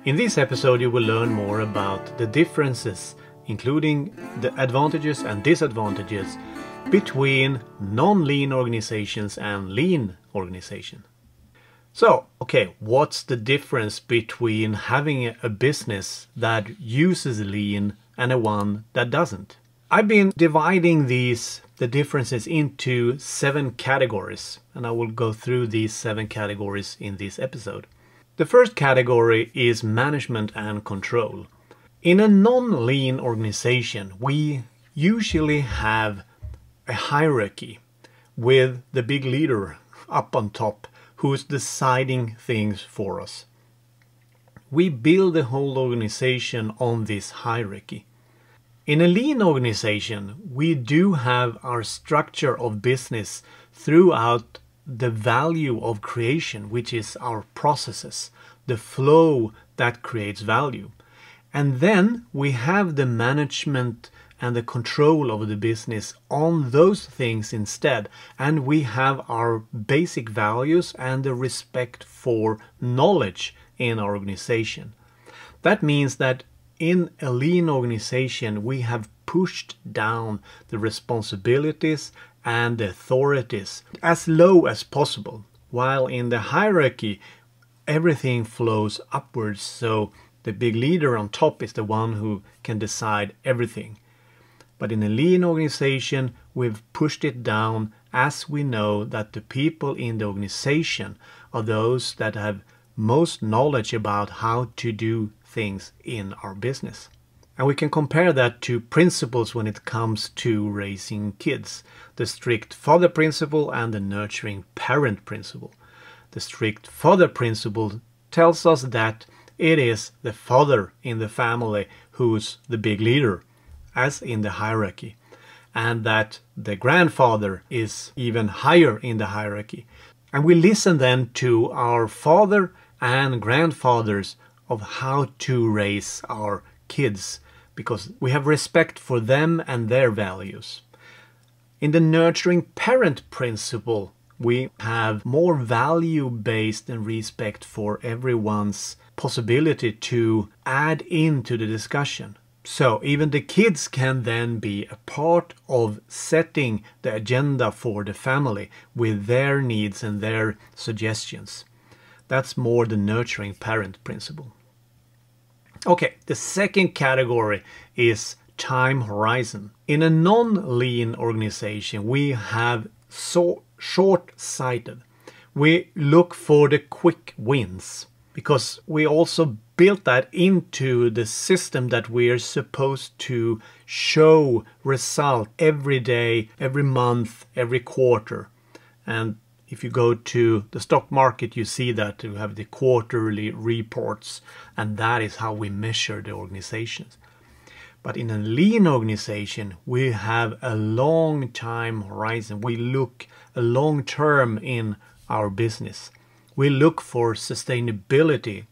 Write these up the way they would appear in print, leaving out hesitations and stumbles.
In this episode you will learn more about the differences, including the advantages and disadvantages between non-lean organizations and lean organizations. So, okay, what's the difference between having a business that uses lean and a one that doesn't? I've been dividing the differences into 7 categories, and I will go through these 7 categories in this episode. The first category is management and control. In a non-lean organization, we usually have a hierarchy with the big leader up on top who's deciding things for us. We build the whole organization on this hierarchy. In a lean organization, we do have our structure of business throughout the value of creation, which is our processes, the flow that creates value. And then we have the management and the control of the business on those things instead. And we have our basic values and the respect for knowledge in our organization. That means that in a lean organization, we have pushed down the responsibilities and the authorities as low as possible, while in the hierarchy, everything flows upwards, so the big leader on top is the one who can decide everything. But in a lean organization, we've pushed it down as we know that the people in the organization are those that have most knowledge about how to do things in our business. And we can compare that to principles when it comes to raising kids. The strict father principle and the nurturing parent principle. The strict father principle tells us that it is the father in the family who's the big leader, as in the hierarchy, and that the grandfather is even higher in the hierarchy. And we listen then to our father and grandfathers of how to raise our kids, because we have respect for them and their values. In the nurturing parent principle, we have more value-based and respect for everyone's possibility to add into the discussion. So even the kids can then be a part of setting the agenda for the family with their needs and their suggestions. That's more the nurturing parent principle. Okay, the second category is time horizon. In a non-lean organization, we have so short-sighted. We look for the quick wins because we also built that into the system that we are supposed to show result every day, every month, every quarter. And if you go to the stock market, you see that you have the quarterly reports, and that is how we measure the organizations. But in a lean organization, we have a long time horizon. We look a long term in our business. We look for sustainability.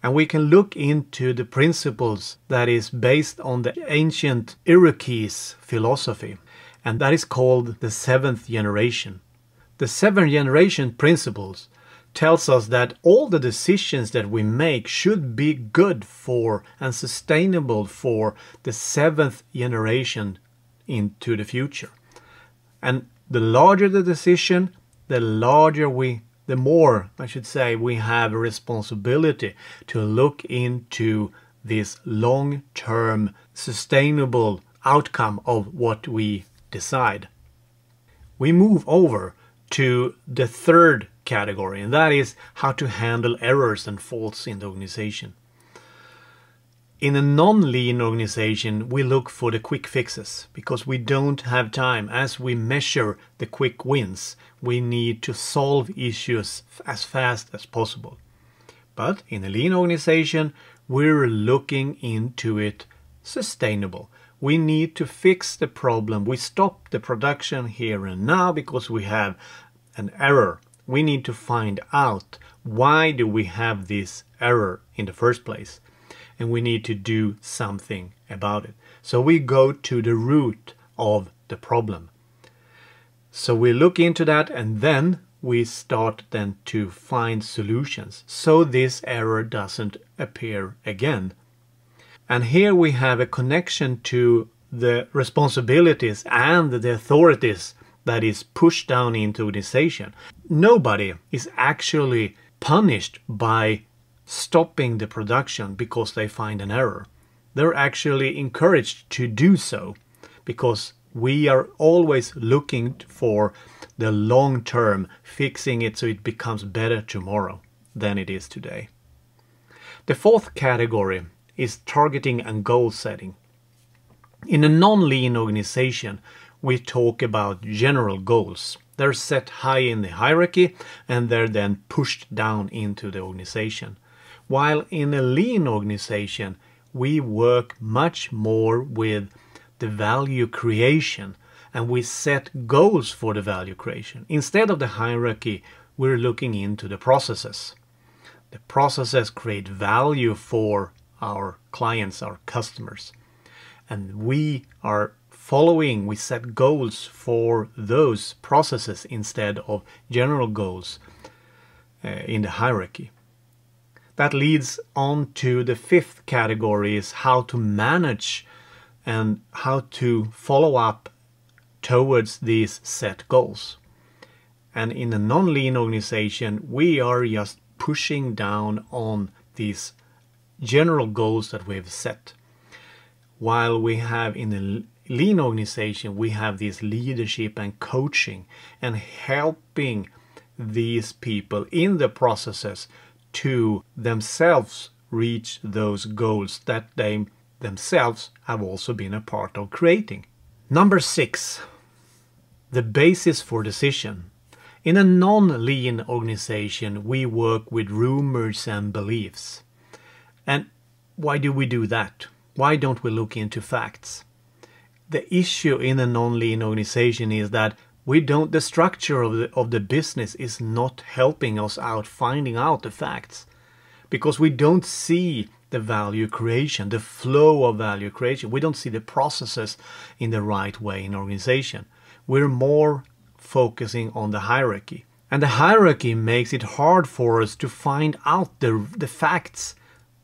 And we can look into the principles that is based on the ancient Iroquois philosophy, and that is called the 7th generation. The 7th generation principles tells us that all the decisions that we make should be good for and sustainable for the 7th generation into the future. And the larger the decision, the more we have a responsibility to look into this long-term sustainable outcome of what we decide. We move over to the third category, and that is how to handle errors and faults in the organization. In a non-lean organization, we look for the quick fixes because we don't have time. As we measure the quick wins, we need to solve issues as fast as possible. But in a lean organization, we're looking into it sustainable. We need to fix the problem. We stop the production here and now because we have an error. We need to find out why do we have this error in the first place. And we need to do something about it. So we go to the root of the problem. So we look into that and then we start then to find solutions so this error doesn't appear again. And here we have a connection to the responsibilities and the authorities that is pushed down into organization. Nobody is actually punished by stopping the production because they find an error. They're actually encouraged to do so because we are always looking for the long term, fixing it so it becomes better tomorrow than it is today. The fourth category is targeting and goal setting. In a non-lean organization, we talk about general goals. They're set high in the hierarchy and they're then pushed down into the organization. While in a lean organization, we work much more with the value creation and we set goals for the value creation. Instead of the hierarchy, we're looking into the processes. The processes create value for our clients, our customers. And we are following, we set goals for those processes instead of general goals in the hierarchy. That leads on to the fifth category, is how to manage and how to follow up towards these set goals. And in a non-lean organization, we are just pushing down on these general goals that we've set. While we have in a lean organization, we have this leadership and coaching and helping these people in the processes to themselves reach those goals that they themselves have also been a part of creating. Number 6, the basis for decision. In a non-lean organization, we work with rumors and beliefs. And why do we do that? Why don't we look into facts? The issue in a non-lean organization is that the structure of the business is not helping us out finding out the facts, because we don't see the value creation, the flow of value creation. We don't see the processes in the right way in organization. We're more focusing on the hierarchy. And the hierarchy makes it hard for us to find out the facts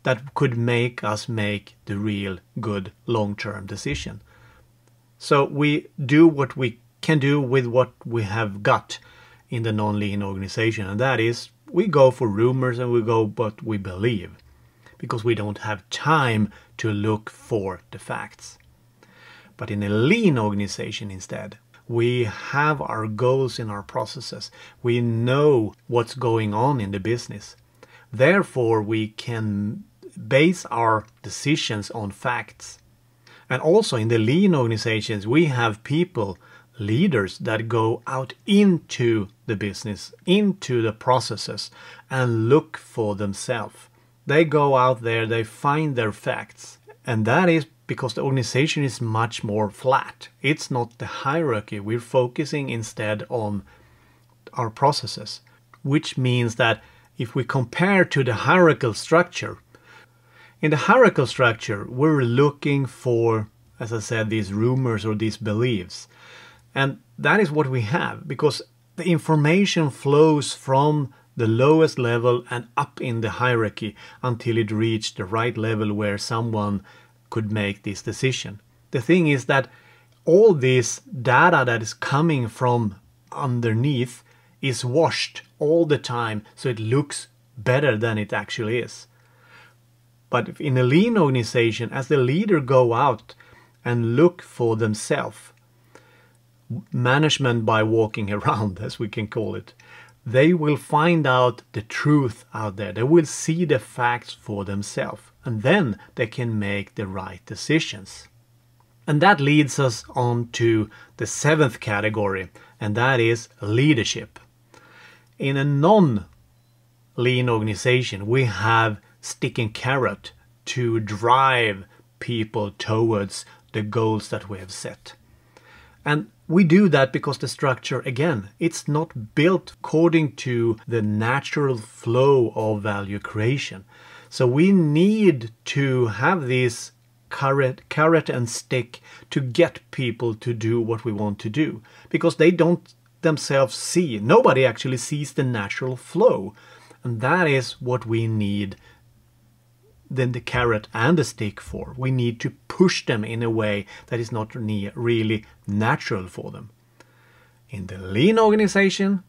that could make us make the real good long-term decision. So we do what we can do with what we have got in the non-lean organization, and that is we go for rumors and we go what we believe, because we don't have time to look for the facts. But in a lean organization instead, we have our goals in our processes. We know what's going on in the business. Therefore, we can base our decisions on facts. And also in the lean organizations, we have people, leaders that go out into the business, into the processes and look for themselves. They go out there, they find their facts. And that is because the organization is much more flat. It's not the hierarchy. We're focusing instead on our processes, which means that if we compare to the hierarchical structure, in the hierarchical structure, we're looking for, as I said, these rumors or these beliefs. And that is what we have, because the information flows from the lowest level and up in the hierarchy until it reached the right level where someone could make this decision. The thing is that all this data that is coming from underneath is washed all the time, so it looks better than it actually is. But in a lean organization, as the leader go out and look for themselves, management by walking around, as we can call it, they will find out the truth out there. They will see the facts for themselves, and then they can make the right decisions. And that leads us on to the 7th category, and that is leadership. In a non-lean organization, we have stick and carrot to drive people towards the goals that we have set. And we do that because the structure, again, it's not built according to the natural flow of value creation. So we need to have this carrot and stick to get people to do what we want to do, because they don't themselves see. Nobody actually sees the natural flow. And that is what we need then the carrot and the stick for. We need to push them in a way that is not really natural for them. In the lean organization,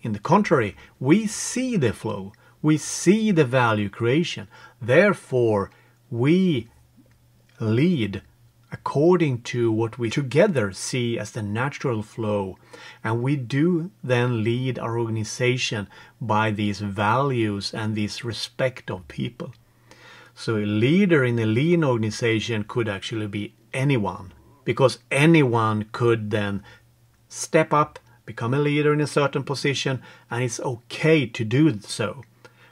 in the contrary, we see the flow. We see the value creation. Therefore, we lead according to what we together see as the natural flow. And we do then lead our organization by these values and this respect of people. So a leader in a lean organization could actually be anyone, because anyone could then step up, become a leader in a certain position, and it's okay to do so.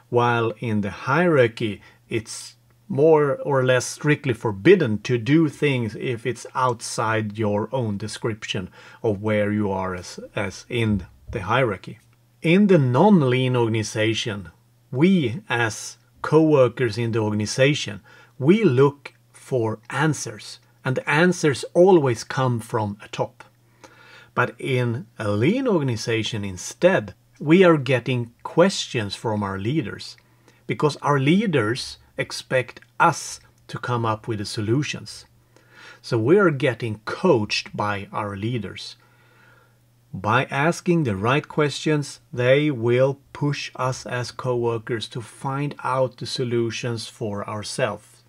While in the hierarchy, it's more or less strictly forbidden to do things if it's outside your own description of where you are as in the hierarchy. In the non-lean organization, we as co-workers in the organization, we look for answers, and the answers always come from atop. But in a lean organization instead, we are getting questions from our leaders, because our leaders expect us to come up with the solutions. So we are getting coached by our leaders. By asking the right questions, they will push us as co-workers to find out the solutions for ourselves.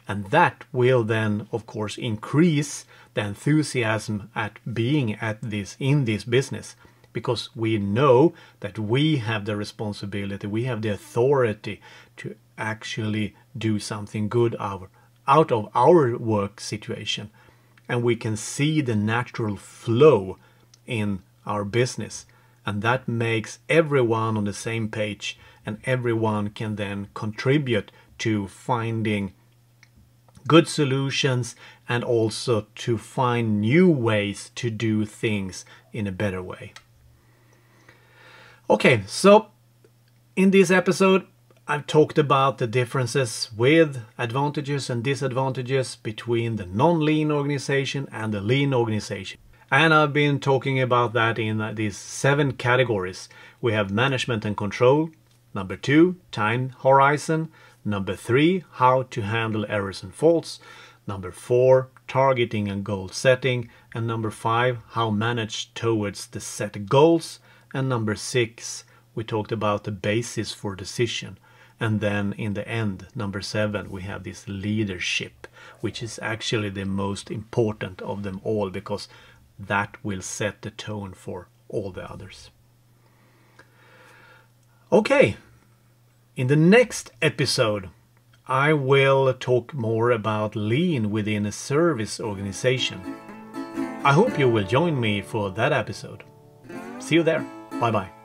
And that will then, of course, increase the enthusiasm at being in this business, because we know that we have the responsibility, we have the authority to actually do something good out of our work situation. And we can see the natural flow in our business, and that makes everyone on the same page, and everyone can then contribute to finding good solutions and also to find new ways to do things in a better way. Okay, so in this episode I've talked about the differences with advantages and disadvantages between the non-lean organization and the lean organization. And I've been talking about that in these 7 categories. We have management and control. Number 2, time horizon. Number 3, how to handle errors and faults. Number 4, targeting and goal setting. And number 5, how manage towards the set goals. And number 6, we talked about the basis for decision. And then in the end, number 7, we have this leadership, which is actually the most important of them all, because that will set the tone for all the others. Okay, in the next episode, I will talk more about lean within a service organization. I hope you will join me for that episode. See you there. Bye bye.